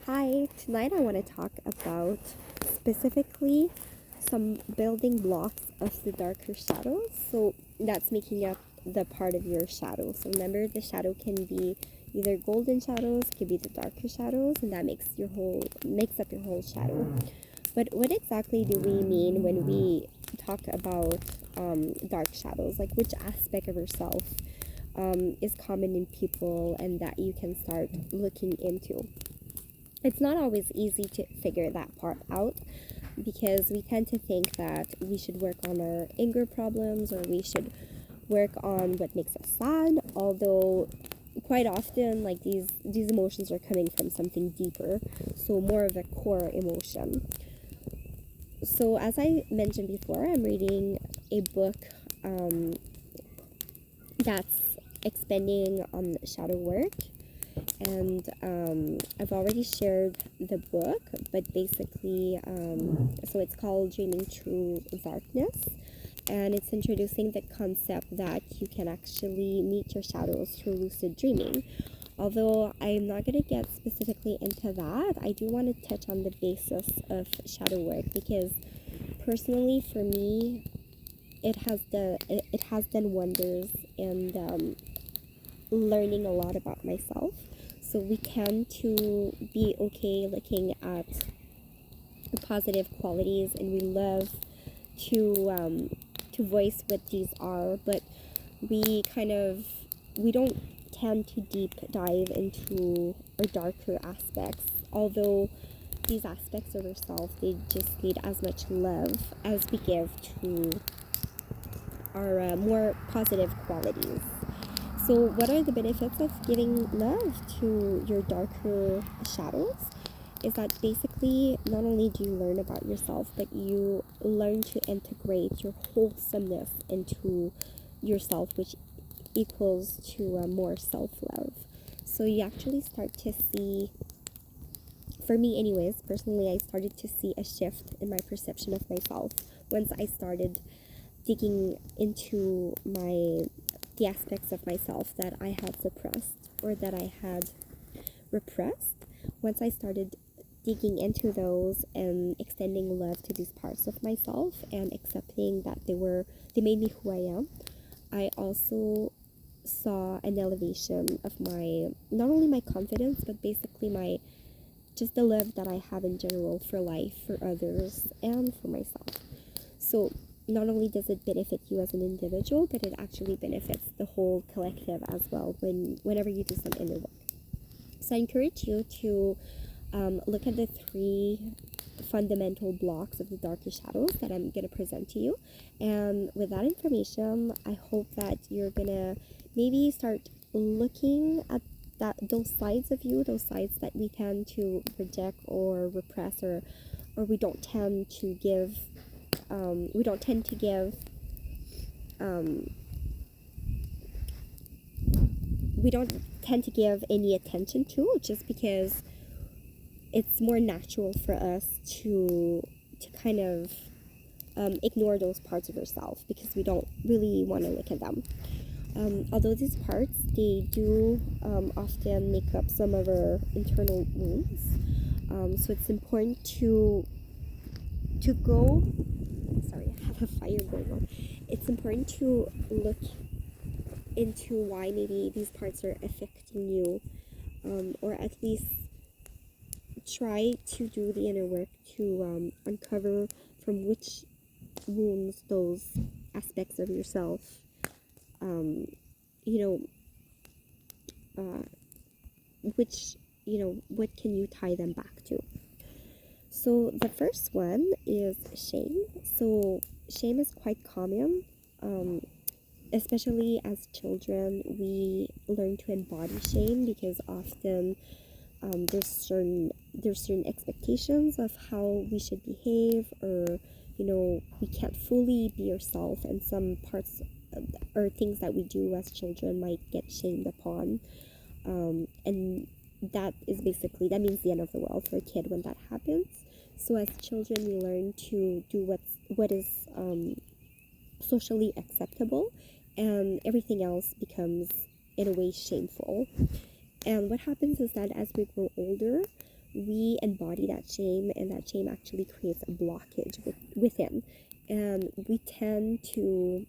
Hi, tonight I want to talk about specifically some building blocks of the darker shadows. So that's making up the part of your shadow. So remember, the shadow can be either golden shadows, could be the darker shadows, and that makes up your whole shadow. But what exactly do we mean when we talk about dark shadows? Like which aspect of yourself is common in people and that you can start looking into? It's not always easy to figure that part out because we tend to think that we should work on our anger problems or we should work on what makes us sad, although quite often like these emotions are coming from something deeper, so more of a core emotion. So as I mentioned before, I'm reading a book um, that's expanding on shadow work, and I've already shared the book, but basically, so it's called Dreaming Through Darkness, and it's introducing the concept that you can actually meet your shadows through lucid dreaming. Although I'm not going to get specifically into that, I do want to touch on the basis of shadow work because personally, for me, it has done wonders in learning a lot about myself. So we tend to be okay looking at the positive qualities, and we love to voice what these are, but we kind of we don't tend to deep dive into our darker aspects. Although these aspects of ourselves, they just need as much love as we give to our more positive qualities. So, what are the benefits of giving love to your darker shadows? Is that basically not only do you learn about yourself, but you learn to integrate your wholesomeness into yourself, which equals to more self love. So, you actually start to see, for me, anyways, personally, I started to see a shift in my perception of myself once I started digging into the aspects of myself that I had suppressed or that I had repressed. Once I started digging into those and extending love to these parts of myself and accepting that they made me who I am, I also saw an elevation of my not only my confidence but basically my just the love that I have in general for life, for others, and for myself. So not only does it benefit you as an individual, but it actually benefits the whole collective as well whenever you do some inner work. So I encourage you to look at the three fundamental blocks of the darker shadows that I'm going to present to you. And with that information, I hope that you're going to maybe start looking at those sides of you, those sides that we tend to reject or repress, or we don't tend to give we don't tend to give um, we don't tend to give any attention to, just because it's more natural for us to kind of ignore those parts of ourselves because we don't really want to look at them. Although these parts, they do often make up some of our internal wounds, so it's important to go. Sorry, I have a fire going on. It's important to look into why maybe these parts are affecting you, or at least try to do the inner work to uncover from which wounds those aspects of yourself, um, you know, uh, which, what can you tie them back to? So the first one is shame. So shame is quite common. Especially as children, we learn to embody shame because often there's certain expectations of how we should behave, or we can't fully be ourselves, and some parts or things that we do as children might get shamed upon, and that means the end of the world for a kid when that happens. So as children, we learn to do what is socially acceptable, and everything else becomes in a way shameful. And what happens is that as we grow older, we embody that shame, and that shame actually creates a blockage within. And we tend to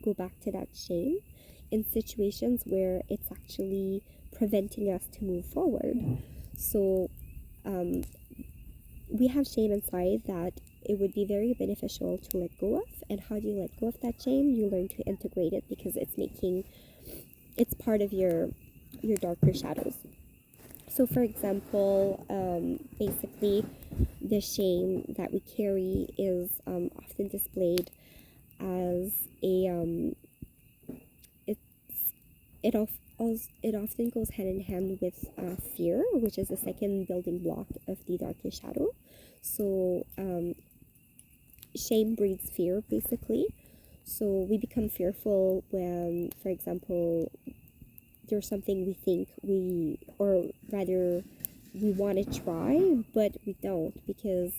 go back to that shame in situations where it's actually preventing us to move forward. So we have shame inside that it would be very beneficial to let go of. And how do you let go of that shame? You learn to integrate it, because it's part of your darker shadows. So for example, basically the shame that we carry is often displayed as it often goes hand in hand with fear, which is the second building block of the darker shadow. So shame breeds fear, basically. So we become fearful when, for example, there's something we think or rather we want to try, but we don't, because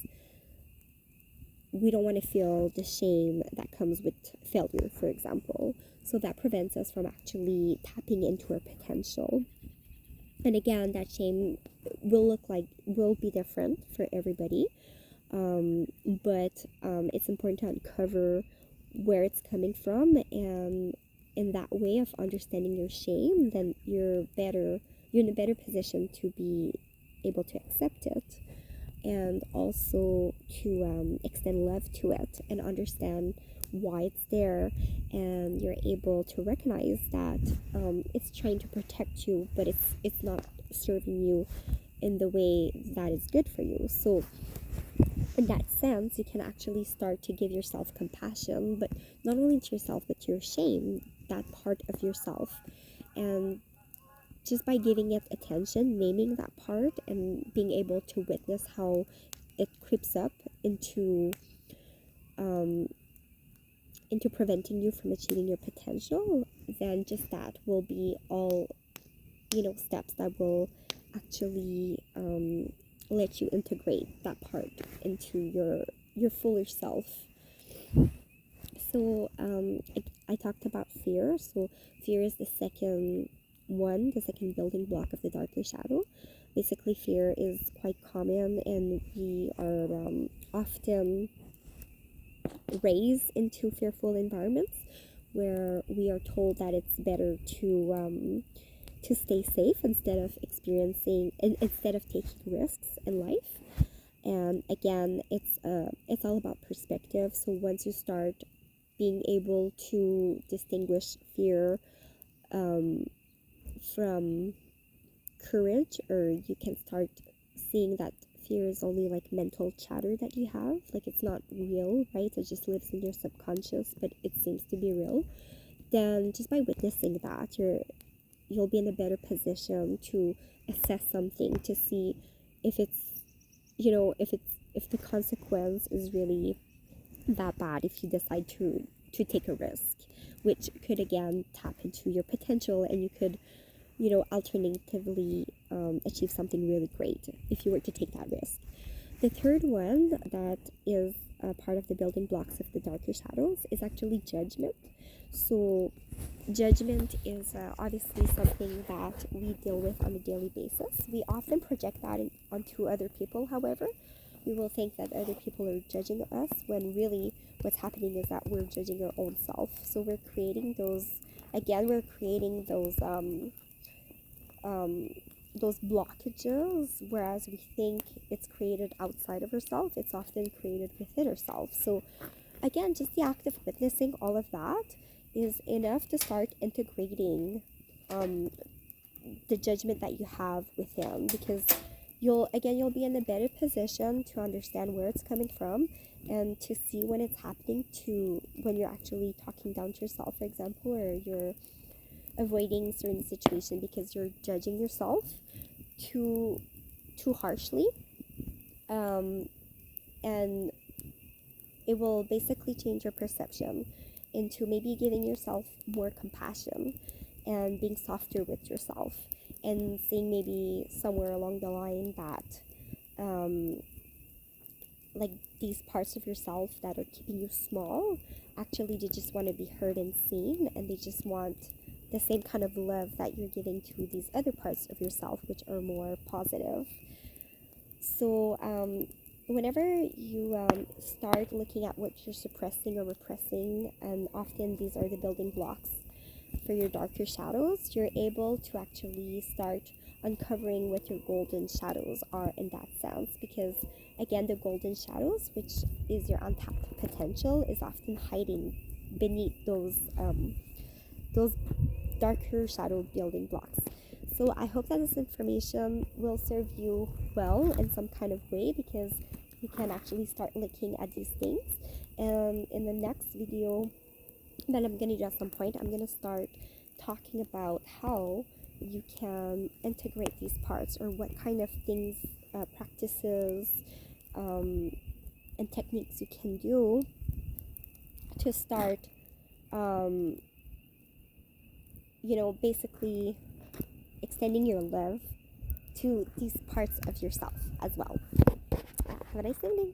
we don't want to feel the shame that comes with failure, for example. So that prevents us from actually tapping into our potential. And again, that shame will be different for everybody. But it's important to uncover where it's coming from, and in that way of understanding your shame, then you're in a better position to be able to accept it, and also to extend love to it and understand why it's there, and you're able to recognize that it's trying to protect you, but it's not serving you in the way that is good for you. So in that sense, you can actually start to give yourself compassion, but not only to yourself, but to your shame, that part of yourself. And just by giving it attention, naming that part, and being able to witness how it creeps up into preventing you from achieving your potential, then just that will be all, steps that will actually let you integrate that part into your fuller self. So I talked about fear. So fear is the second building block of the darker shadow. Basically, fear is quite common, and we are often raised into fearful environments where we are told that it's better to stay safe instead of taking risks in life. And again, it's all about perspective. So once you start being able to distinguish fear from courage, or you can start seeing that fear is only like mental chatter that you have, like it's not real, right? It just lives in your subconscious, but it seems to be real. Then just by witnessing that, you'll be in a better position to assess something, to see if if the consequence is really that bad if you decide to take a risk, which could again tap into your potential, and you could alternatively achieve something really great if you were to take that risk. The third one that is part of the building blocks of the darker shadows is actually judgment. So judgment is obviously something that we deal with on a daily basis. We often project that onto other people. However, we will think that other people are judging us, when really what's happening is that we're judging our own self. So we're creating those blockages, whereas we think it's created outside of ourselves, it's often created within ourselves. So again, just the act of witnessing all of that is enough to start integrating the judgment that you have within, because you'll be in a better position to understand where it's coming from, and to see when it's happening, to when you're actually talking down to yourself, for example, or you're avoiding certain situation because you're judging yourself too harshly, and it will basically change your perception into maybe giving yourself more compassion and being softer with yourself, and seeing maybe somewhere along the line that like these parts of yourself that are keeping you small, actually they just want to be heard and seen, and they just want the same kind of love that you're giving to these other parts of yourself, which are more positive. So whenever you start looking at what you're suppressing or repressing, and often these are the building blocks for your darker shadows, you're able to actually start uncovering what your golden shadows are in that sense. Because again, the golden shadows, which is your untapped potential, is often hiding beneath those darker shadow building blocks. So I hope that this information will serve you well in some kind of way, because you can actually start looking at these things. And in the next video that I'm going to do at some point, I'm going to start talking about how you can integrate these parts, or what kind of things, practices, and techniques you can do to start, basically extending your love to these parts of yourself as well. Have a nice evening.